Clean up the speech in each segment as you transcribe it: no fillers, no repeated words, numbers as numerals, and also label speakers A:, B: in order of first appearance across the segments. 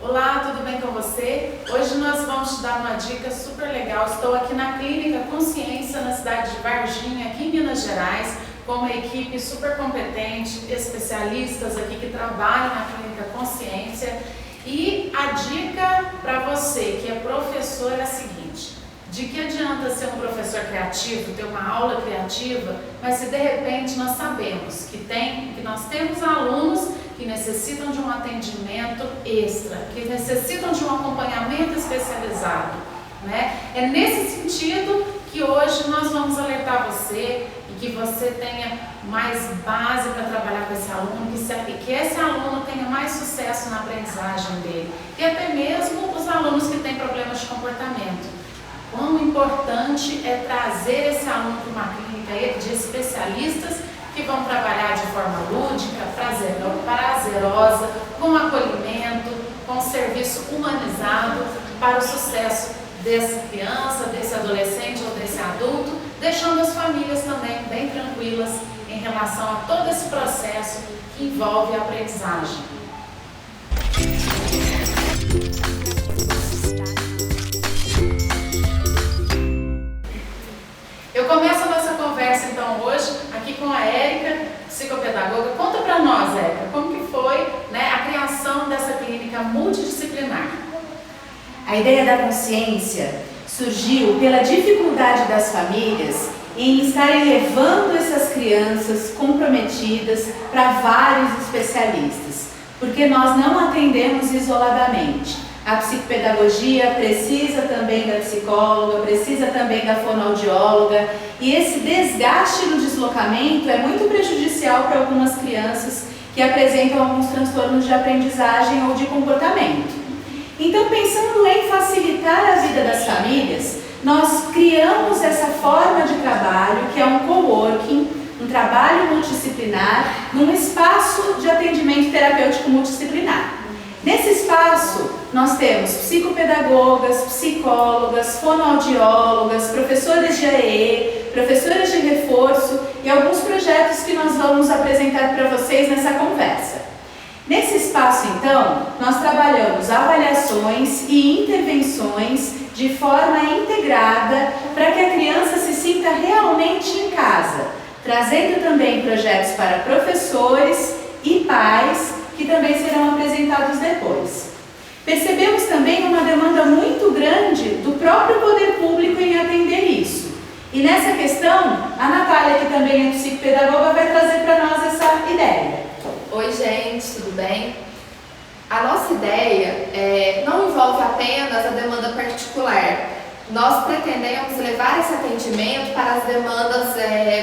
A: Olá, tudo bem com você? Hoje nós vamos te dar uma dica super legal. Estou aqui na Clínica Consciência, na cidade de Varginha, aqui em Minas Gerais, com uma equipe super competente, especialistas aqui que trabalham na Clínica Consciência. E a dica para você que é professor é a seguinte: de que adianta ser um professor criativo, ter uma aula criativa, mas se de repente nós sabemos que nós temos alunos que necessitam de um atendimento extra, que necessitam de um acompanhamento especializado, né? É nesse sentido que hoje nós vamos alertar você e que você tenha mais base para trabalhar com esse aluno, que esse aluno tenha mais sucesso na aprendizagem dele, e até mesmo os alunos que têm problemas de comportamento. Quão importante é trazer esse aluno para uma clínica de especialistas que vão trabalhar de forma lúdica, prazerosa, com acolhimento, com serviço humanizado para o sucesso dessa criança, desse adolescente ou desse adulto, deixando as famílias também bem tranquilas em relação a todo esse processo que envolve a aprendizagem. Eu começo a nossa conversa então hoje aqui com a Érica, psicopedagoga. Conta para nós, Érica, como que foi, né, a criação dessa clínica multidisciplinar?
B: A ideia da consciência surgiu pela dificuldade das famílias em estarem levando essas crianças comprometidas para vários especialistas, porque nós não atendemos isoladamente. A psicopedagogia precisa também da psicóloga, precisa também da fonoaudióloga, e esse desgaste no deslocamento é muito prejudicial para algumas crianças que apresentam alguns transtornos de aprendizagem ou de comportamento. Então, pensando em facilitar a vida das famílias, nós criamos essa forma de trabalho, que é um coworking, um trabalho multidisciplinar, num espaço de atendimento terapêutico multidisciplinar. Nesse espaço, nós temos psicopedagogas, psicólogas, fonoaudiólogas, professores de AE, professoras de reforço e alguns projetos que nós vamos apresentar para vocês nessa conversa. Nesse espaço, então, nós trabalhamos avaliações e intervenções de forma integrada para que a criança se sinta realmente em casa, trazendo também projetos para professores e pais, que também serão apresentados depois. Percebemos também uma demanda muito grande do próprio poder público em atender isso. E nessa questão, a Natália, que também é psicopedagoga, vai trazer para nós essa ideia.
C: Oi, gente, tudo bem? A nossa ideia não envolve apenas a demanda particular. Nós pretendemos levar esse atendimento para as demandas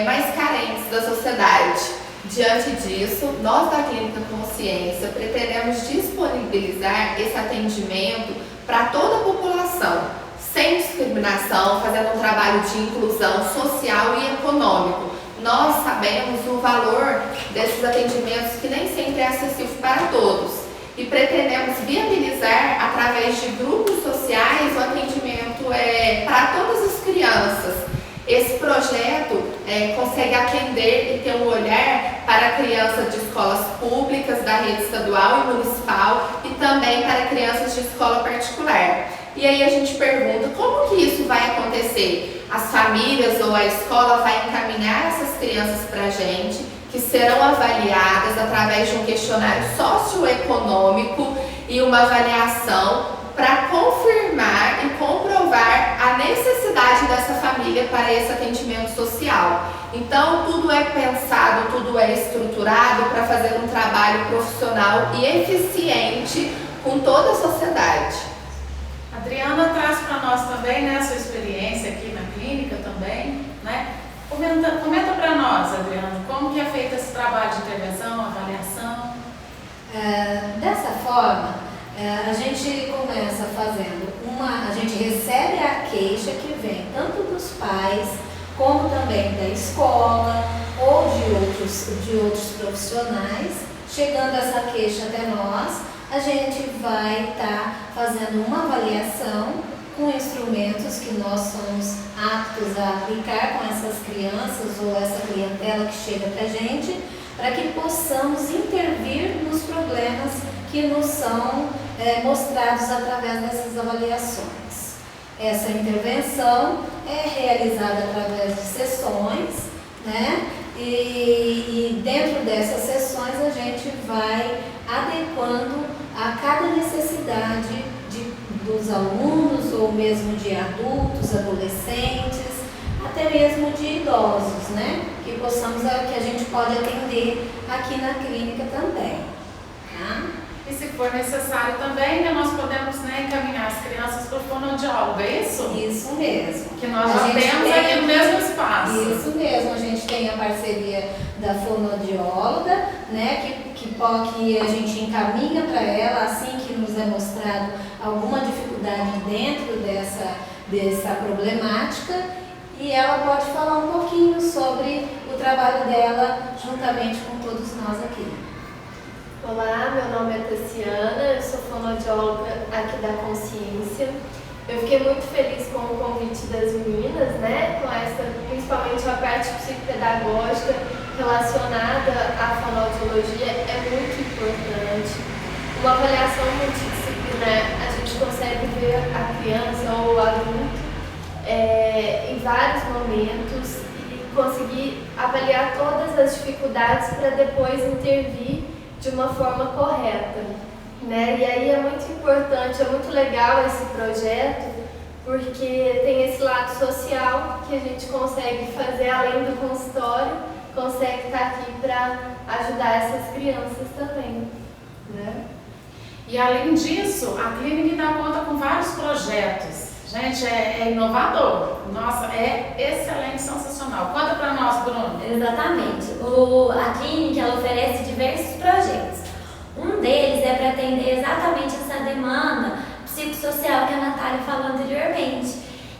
C: mais carentes da sociedade. Diante disso, nós da Clínica Consciência pretendemos disponibilizar esse atendimento para toda a população, sem discriminação, fazendo um trabalho de inclusão social e econômico. Nós sabemos o valor desses atendimentos que nem sempre é acessível para todos e pretendemos viabilizar através de grupos sociais o atendimento para todas as crianças. Esse projeto consegue atender e ter um olhar para crianças de escolas públicas, da rede estadual e municipal, e também para crianças de escola particular. E aí a gente pergunta, como que isso vai acontecer? As famílias ou a escola vai encaminhar essas crianças para a gente, que serão avaliadas através de um questionário socioeconômico e uma avaliação para confirmar e comprovar a necessidade dessa família para esse atendimento social. Então, tudo é pensado, tudo é estruturado para fazer um trabalho profissional e eficiente com toda a sociedade.
A: A Adriana traz para nós também, né, a sua experiência aqui na clínica também, né? Comenta para nós, Adriana, como que é feito esse trabalho de intervenção, avaliação?
D: Dessa forma, a gente começa fazendo a gente recebe a queixa que vem tanto dos pais, como também da escola ou de outros profissionais. Chegando essa queixa até nós, a gente vai estar fazendo uma avaliação com instrumentos que nós somos aptos a aplicar com essas crianças ou essa clientela que chega para a gente, para que possamos intervir nos problemas que nos são mostrados através dessas avaliações. Essa intervenção é realizada através de sessões, né? E dentro dessas sessões a gente vai adequando a cada necessidade dos alunos ou mesmo de adultos, adolescentes, até mesmo de idosos, né? Que a gente pode atender aqui na clínica também, tá?
A: E se for necessário também, né, nós podemos, né, encaminhar as crianças para o fonoaudiólogo, é isso?
D: Isso mesmo.
A: Que nós já temos aqui no mesmo espaço.
D: Isso mesmo, a gente tem a parceria da fonoaudióloga, né, que a gente encaminha para ela assim que nos é mostrado alguma dificuldade dentro dessa problemática, e ela pode falar um pouquinho sobre o trabalho dela juntamente com todos nós aqui.
E: Olá, meu nome é Tassiana, eu sou fonoaudióloga aqui da Consciência. Eu fiquei muito feliz com o convite das meninas, né? Principalmente a parte psicopedagógica relacionada à fonoaudiologia é muito importante. Uma avaliação multidisciplinar, a gente consegue ver a criança ou o adulto em vários momentos e conseguir avaliar todas as dificuldades para depois intervir de uma forma correta, né? E aí é muito importante, é muito legal esse projeto, porque tem esse lado social que a gente consegue fazer além do consultório, consegue estar aqui para ajudar essas crianças também, né?
A: E além disso, a clínica dá conta com vários projetos. Gente, é inovador. Nossa, é excelente, sensacional. Conta para nós, Bruno.
F: Exatamente. A clínica ela oferece diversos projetos. Um deles é para atender exatamente essa demanda psicossocial que a Natália falou anteriormente,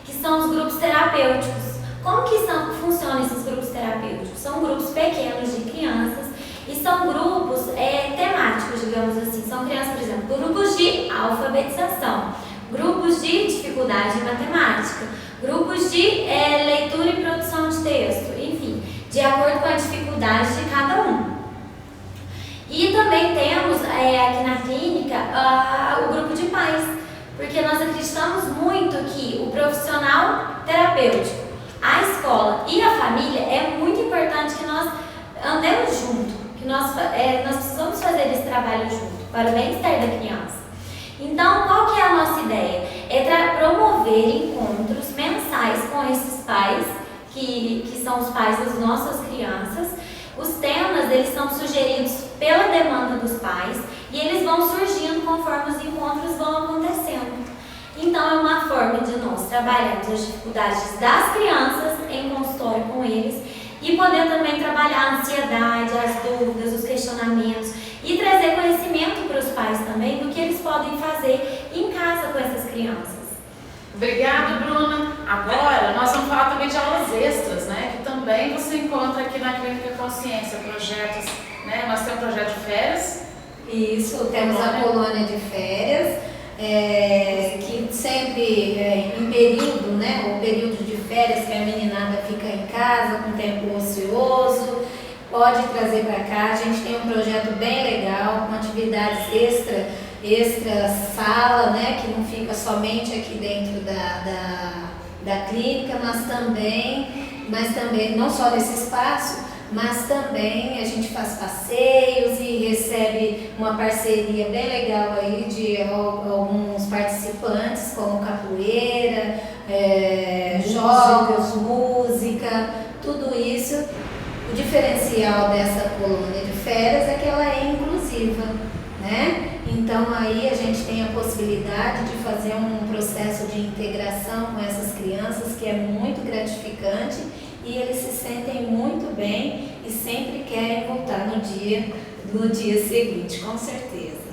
F: que são os grupos terapêuticos. Como que funcionam esses grupos terapêuticos? São grupos pequenos de crianças e são grupos temáticos, digamos assim. São crianças, por exemplo, grupos de alfabetização, grupos de dificuldade em matemática, grupos de leitura e produção de texto, enfim, de acordo com a dificuldade de cada um. E também temos aqui na clínica o grupo de pais, porque nós acreditamos muito que o profissional terapêutico, a escola e a família é muito importante que nós andemos junto, que nós precisamos fazer esse trabalho junto para o bem-estar da criança. Então, qual que é a nossa ideia? É promover encontros mensais com esses pais, que são os pais das nossas crianças. Os temas, eles são sugeridos pela demanda dos pais e eles vão surgindo conforme os encontros vão acontecendo. Então, é uma forma de nós trabalharmos as dificuldades das crianças em consultório com eles e poder também trabalhar a ansiedade, as dúvidas, os questionamentos e trazer conhecimento para os pais também do que eles podem fazer em casa com essas crianças.
A: Obrigada, Bruna. Agora nós vamos falar também de aulas extras, né? Que também você encontra aqui na Clínica Consciência, projetos, né? Nós temos um projeto de férias.
D: Isso, temos a colônia de férias, que sempre em período, né? O período de férias que a meninada fica em casa com tempo ocioso, pode trazer para cá. A gente tem um projeto bem legal, com atividades extra sala, né, que não fica somente aqui dentro da clínica, mas também não só nesse espaço, mas também a gente faz passeios e recebe uma parceria bem legal aí de alguns participantes, como capoeira, jogos, música, tudo isso. O diferencial dessa colônia de férias é que ela é inclusiva, né? Então aí a gente tem a possibilidade de fazer um processo de integração com essas crianças que é muito gratificante e eles se sentem muito bem e sempre querem voltar no dia seguinte, com certeza.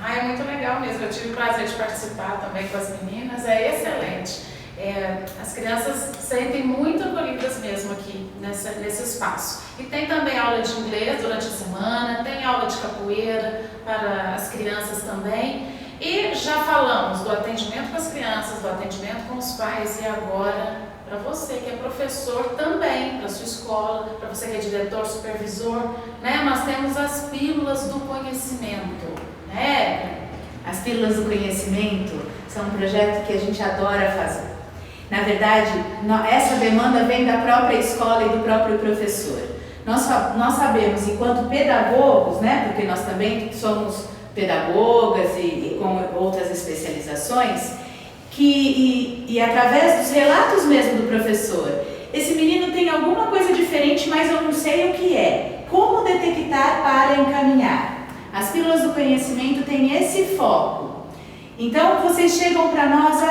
A: É muito legal mesmo, eu tive o prazer de participar também com as meninas, é excelente. As crianças se sentem muito acolhidas mesmo aqui nesse espaço. E tem também aula de inglês durante a semana, tem aula de capoeira para as crianças também. E já falamos do atendimento com as crianças, do atendimento com os pais e agora para você que é professor também, para a sua escola, para você que é diretor, supervisor, né? Nós temos as pílulas do conhecimento, né?
B: As Pílulas do Conhecimento são um projeto que a gente adora fazer. Na verdade, essa demanda vem da própria escola e do próprio professor. Nós sabemos, enquanto pedagogos, né, porque nós também somos pedagogas e com outras especializações, que através dos relatos mesmo do professor, esse menino tem alguma coisa diferente, mas eu não sei o que é. Como detectar para encaminhar? As Pílulas do Conhecimento têm esse foco. Então, vocês chegam para nós,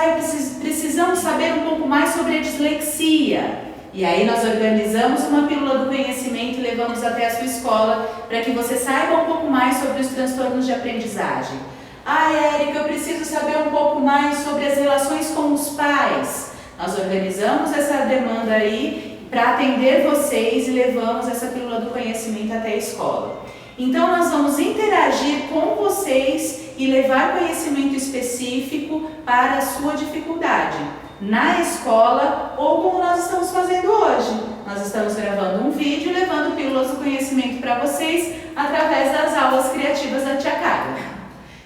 B: precisamos saber um pouco mais sobre a dislexia. E aí nós organizamos uma Pílula do Conhecimento e levamos até a sua escola para que você saiba um pouco mais sobre os transtornos de aprendizagem. Érica, eu preciso saber um pouco mais sobre as relações com os pais. Nós organizamos essa demanda aí para atender vocês e levamos essa Pílula do Conhecimento até a escola. Então nós vamos interagir com vocês e levar conhecimento específico para a sua dificuldade, na escola ou como nós estamos fazendo hoje. Nós estamos gravando um vídeo levando Pílulas do Conhecimento para vocês através das aulas criativas da Tia Carla.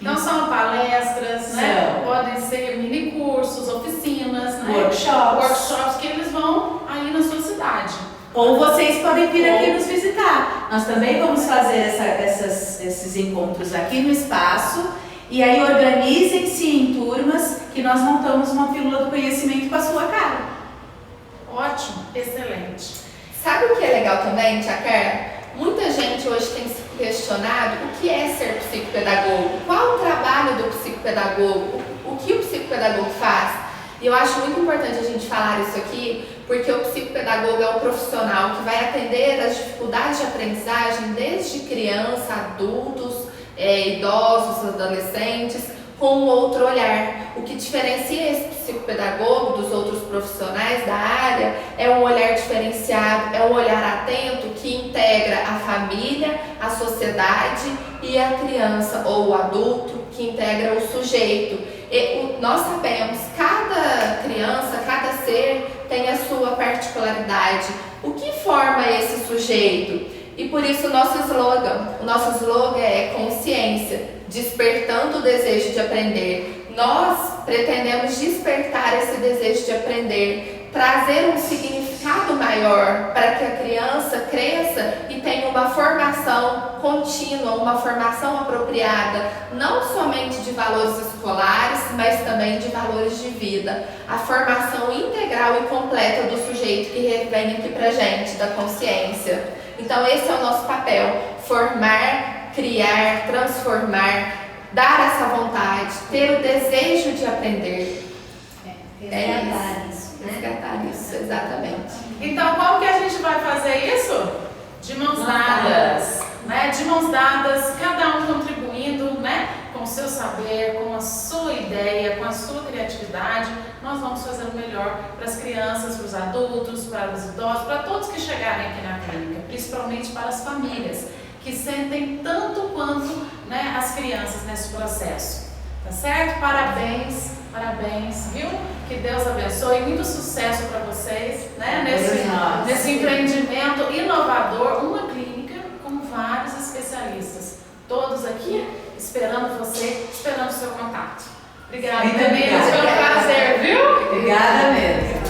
A: Então são palestras, né? Podem ser mini cursos, oficinas, né? Workshops que eles vão aí na sua cidade.
B: Ou vocês podem vir aqui nos visitar. Nós também vamos fazer esses encontros aqui no espaço. E aí organizem-se em turmas que nós montamos uma Pílula do Conhecimento com a sua cara.
A: Ótimo, excelente.
C: Sabe o que é legal também, Tia Carla? Muita gente hoje tem se questionado o que é ser psicopedagogo, qual o trabalho do psicopedagogo, o que o psicopedagogo faz. E eu acho muito importante a gente falar isso aqui, porque o psicopedagogo é um profissional que vai atender as dificuldades de aprendizagem desde criança, adultos, idosos, adolescentes, com um outro olhar. O que diferencia esse psicopedagogo dos outros profissionais da área é um olhar diferenciado, é um olhar atento que integra a família, a sociedade e a criança ou o adulto, que integra o sujeito. Nós sabemos, cada criança, cada ser tem a sua particularidade. O que forma esse sujeito? E por isso o nosso slogan é consciência, despertando o desejo de aprender. Nós pretendemos despertar esse desejo de aprender, trazer um significado maior para que a criança cresça e tenha uma formação contínua, uma formação apropriada, não somente de valores escolares, mas também de valores de vida. A formação integral e completa do sujeito que vem aqui pra gente, da consciência. Então esse é o nosso papel, formar, criar, transformar, dar essa vontade, ter o desejo de aprender. Resgatar isso, exatamente.
A: Então como que a gente vai fazer isso? De mãos dadas, né? De mãos dadas, cada um contribuindo, né? Com o seu saber, com a sua ideia, com a sua criatividade, nós vamos fazer o melhor para as crianças, para os adultos, para os idosos, para todos que chegarem aqui na clínica, principalmente para as famílias, que sentem tanto quanto, né, as crianças nesse processo. Tá certo? Parabéns, parabéns, viu? Que Deus abençoe, muito sucesso para vocês, né? Nesse empreendimento inovador, uma clínica com vários especialistas, todos aqui esperando você, esperando o seu contato. Obrigada, meninas, foi um prazer, viu?
B: Obrigada mesmo.